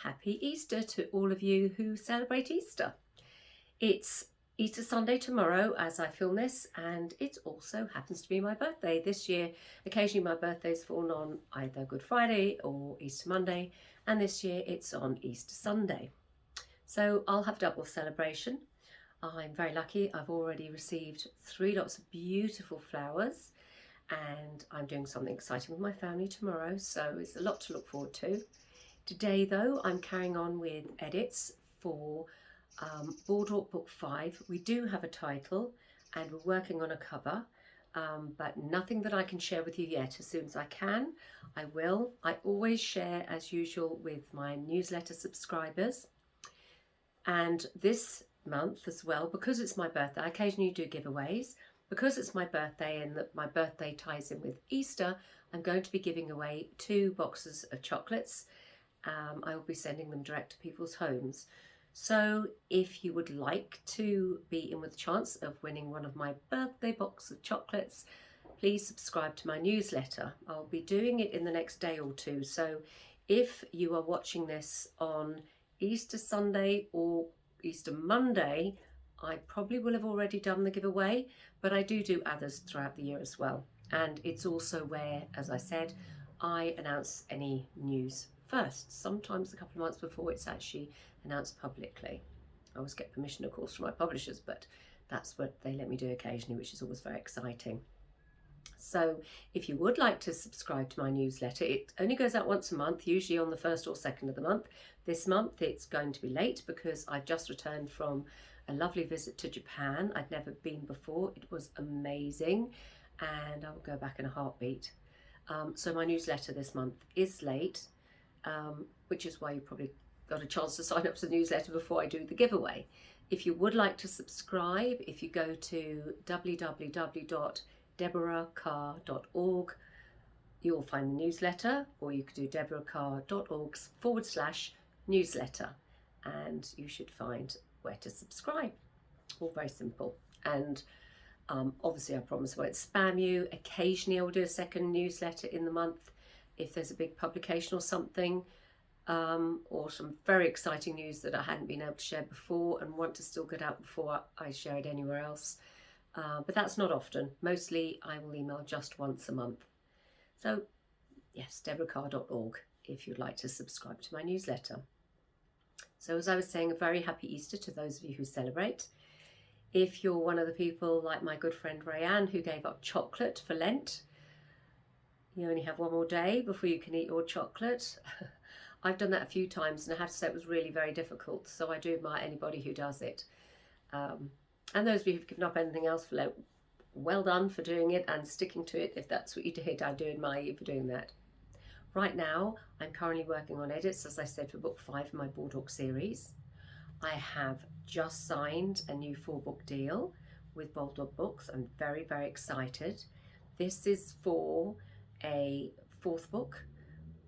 Happy Easter to all of you who celebrate Easter. It's Easter Sunday tomorrow as I film this, and it also happens to be my birthday this year. Occasionally my birthday's fallen on either Good Friday or Easter Monday, and this year it's on Easter Sunday. So I'll have a double celebration. I'm very lucky. I've already received 3 lots of beautiful flowers, and I'm doing something exciting with my family tomorrow, so it's a lot to look forward to. Today though, I'm carrying on with edits for Boldwood Book 5. We do have a title and we're working on a cover, but nothing that I can share with you yet. As soon as I can, I will. I always share as usual with my newsletter subscribers. And this month as well, because it's my birthday, I occasionally do giveaways. Because it's my birthday and that my birthday ties in with Easter, I'm going to be giving away 2 boxes of chocolates. I will be sending them direct to people's homes. So if you would like to be in with a chance of winning one of my birthday box of chocolates, please subscribe to my newsletter. I'll be doing it in the next day or 2. So if you are watching this on Easter Sunday or Easter Monday, I probably will have already done the giveaway, but I do others throughout the year as well. And it's also where, as I said, I announce any news first, sometimes a couple of months before it's actually announced publicly. I always get permission, of course, from my publishers, but that's what they let me do occasionally, which is always very exciting. So if you would like to subscribe to my newsletter, it only goes out once a month, usually on the 1st or 2nd of the month. This month it's going to be late because I've just returned from a lovely visit to Japan. I'd never been before. It was amazing, and I will go back in a heartbeat. So my newsletter this month is late, which is why you probably got a chance to sign up to the newsletter before I do the giveaway. If you would like to subscribe, if you go to www.deborahcarr.org, you'll find the newsletter, or you could do deborahcarr.org/newsletter, and you should find where to subscribe. All very simple. And obviously I promise I won't spam you. Occasionally I will do a second newsletter in the month if there's a big publication or something, or some very exciting news that I hadn't been able to share before and want to still get out before I share it anywhere else. But that's not often. Mostly I will email just once a month. So yes, deborahcarr.org if you'd like to subscribe to my newsletter. So as I was saying, a very happy Easter to those of you who celebrate. If you're one of the people like my good friend Rayanne who gave up chocolate for Lent, you only have one more day before you can eat your chocolate. I've done that a few times and I have to say it was really very difficult. So I do admire anybody who does it. And those of you who've given up anything else for Lent, well done for doing it and sticking to it. If that's what you did, I do admire you for doing that. Right now, I'm currently working on edits, as I said, for book 5 of my Boldwood series. I have just signed a new 4-book deal with Boldwood Books. I'm very, very excited. This is for a 4th book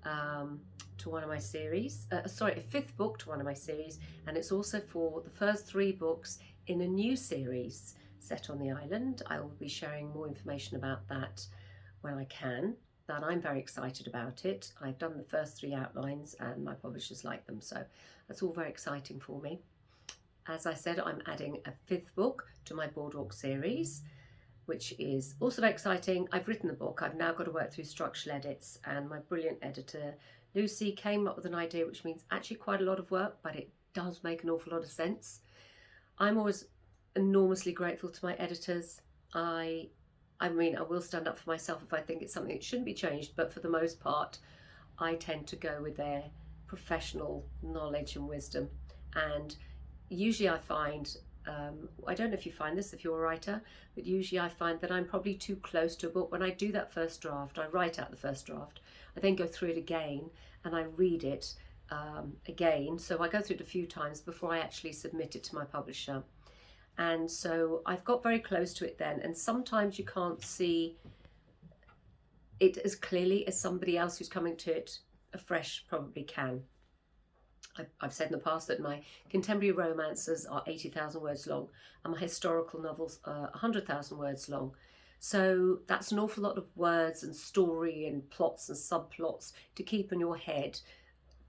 to one of my series. A 5th book to one of my series, and it's also for the first 3 books in a new series set on the island. I will be sharing more information about that when I can. But I'm very excited about it. I've done the first 3 outlines and my publishers like them, so that's all very exciting for me. As I said, I'm adding a 5th book to my Boldwood series, which is also very exciting. I've written the book. I've now got to work through structural edits, and my brilliant editor Lucy came up with an idea which means actually quite a lot of work, but it does make an awful lot of sense. I'm always enormously grateful to my editors. I mean, I will stand up for myself if I think it's something that shouldn't be changed, but for the most part, I tend to go with their professional knowledge and wisdom. And usually I find, I don't know if you find this if you're a writer, but usually I find that I'm probably too close to a book. When I do that first draft, I write out the first draft, I then go through it again and I read it again. So I go through it a few times before I actually submit it to my publisher. And so I've got very close to it then, and sometimes you can't see it as clearly as somebody else who's coming to it afresh probably can. I've said in the past that my contemporary romances are 80,000 words long and my historical novels are 100,000 words long. So that's an awful lot of words and story and plots and subplots to keep in your head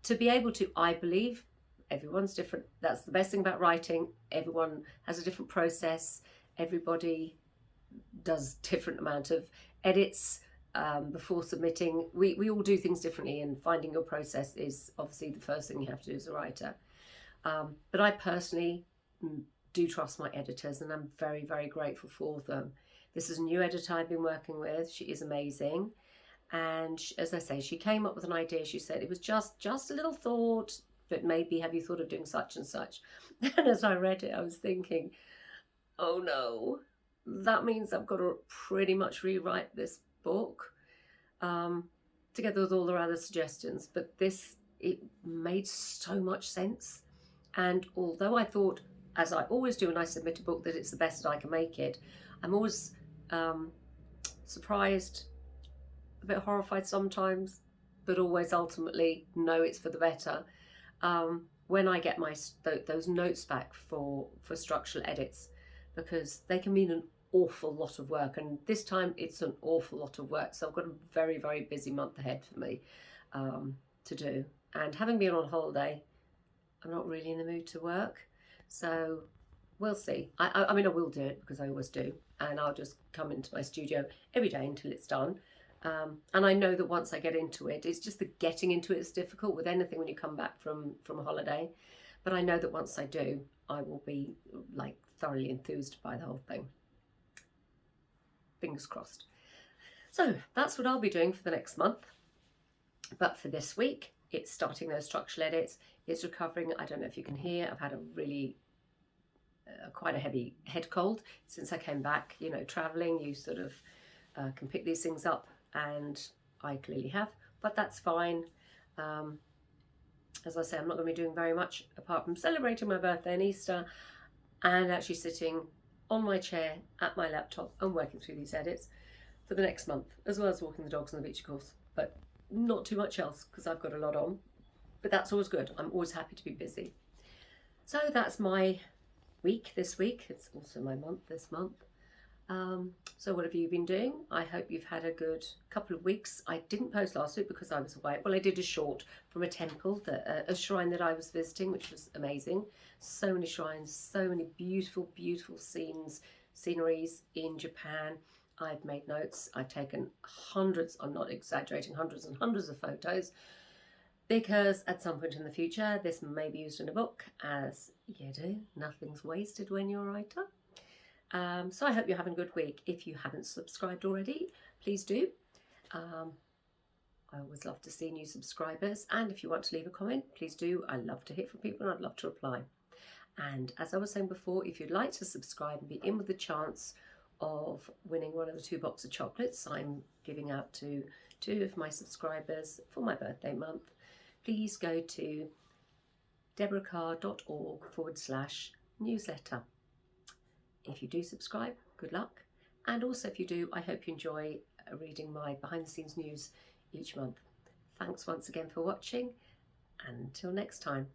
to be able to, I believe, everyone's different. That's the best thing about writing. Everyone has a different process. Everybody does different amount of edits before submitting. We all do things differently, and finding your process is obviously the first thing you have to do as a writer. But I personally do trust my editors, and I'm very, very grateful for them. This is a new editor I've been working with. She is amazing. And as I say, she came up with an idea. She said, it was just a little thought, but maybe have you thought of doing such and such? And as I read it, I was thinking, oh no, that means I've got to pretty much rewrite this book together with all the other suggestions. But it made so much sense. And although I thought, as I always do when I submit a book, that it's the best that I can make it, I'm always surprised, a bit horrified sometimes, but always ultimately know it's for the better. When I get those notes back for structural edits, because they can mean an awful lot of work, and this time it's an awful lot of work. So I've got a very, very busy month ahead for me to do. And having been on holiday, I'm not really in the mood to work. So we'll see. I mean, I will do it because I always do. And I'll just come into my studio every day until it's done. And I know that once I get into it, it's just the getting into it is difficult with anything when you come back from a holiday. But I know that once I do, I will be like thoroughly enthused by the whole thing. Fingers crossed. So that's what I'll be doing for the next month. But for this week, it's starting those structural edits. It's recovering. I don't know if you can hear, I've had a really quite a heavy head cold since I came back. You know, traveling, you sort of can pick these things up, and I clearly have, but that's fine. As I say, I'm not going to be doing very much apart from celebrating my birthday and Easter, and actually sitting on my chair at my laptop and working through these edits for the next month, as well as walking the dogs on the beach, of course, but not too much else because I've got a lot on. But that's always good. I'm always happy to be busy. So that's my week this week. It's also my month this month. So what have you been doing? I hope you've had a good couple of weeks. I didn't post last week because I was away. Well, I did a short from a temple, a shrine that I was visiting, which was amazing. So many shrines, so many beautiful, beautiful sceneries in Japan. I've made notes. I've taken hundreds, I'm not exaggerating, hundreds and hundreds of photos, because at some point in the future, this may be used in a book, as you do. Nothing's wasted when you're a writer. So I hope you're having a good week. If you haven't subscribed already, please do. I always love to see new subscribers. And if you want to leave a comment, please do. I love to hear from people and I'd love to reply. And as I was saying before, if you'd like to subscribe and be in with the chance of winning one of the 2 boxes of chocolates I'm giving out to 2 of my subscribers for my birthday month, please go to deborahcarr.org/newsletter. If you do subscribe, good luck. And also if you do, I hope you enjoy reading my behind the scenes news each month. Thanks once again for watching, and until next time.